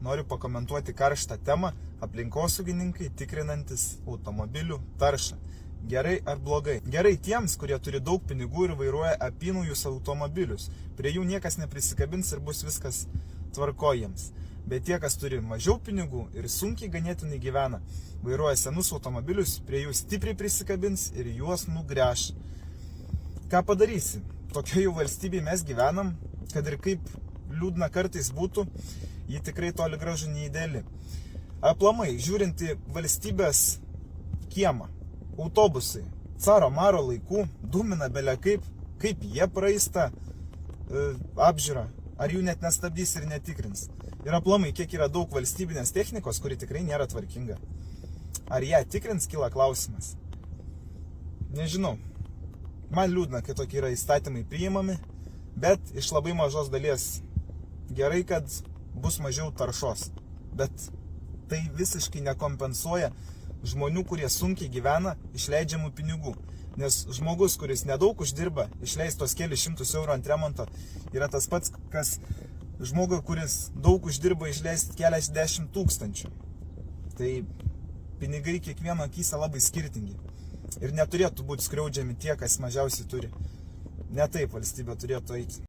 Noriu pakomentuoti karštą temą – aplinkosaugininkai tikrinantis automobilių taršą. Gerai ar blogai? Gerai tiems, kurie turi daug pinigų ir vairuoja apynaujus automobilius. Prie jų niekas neprisikabins ir bus viskas tvarko jiems. Bet tie, kas turi mažiau pinigų ir sunkiai ganėtinai gyvena, vairuoja senus automobilius, prie jų stipriai prisikabins ir juos nugręš. Ką padarysi? Tokioje valstybėje mes gyvenam, kad ir kaip liūdna kartais būtų, ji tikrai toli gražu neįdėli. Aplamai, žiūrinti valstybės kiemą, autobusai, caro maro laikų, dūmina belia kaip jie praeista apžiūrą, ar jų net nestabdys ir netikrins. Ir aplamai, kiek yra daug valstybinės technikos, kuri tikrai nėra tvarkinga. Ar ją tikrins, kyla klausimas. Nežinau. Man liūdna, kai tokie yra įstatymai priimami, bet iš labai mažos dalies gerai, kad bus mažiau taršos. Bet tai visiškai nekompensuoja žmonių, kurie sunkiai gyvena, išleidžiamų pinigų. Nes žmogus, kuris nedaug uždirba, išleis tos kelius šimtus eurų ant remonto, yra tas pats, kas žmogui, kuris daug uždirba, išleis keliasdešimt tūkstančių. Tai pinigai kiekvieno akyse labai skirtingi. Ir neturėtų būti skriaudžiami tie, kas mažiausiai turi. Ne taip valstybė turėtų eiti.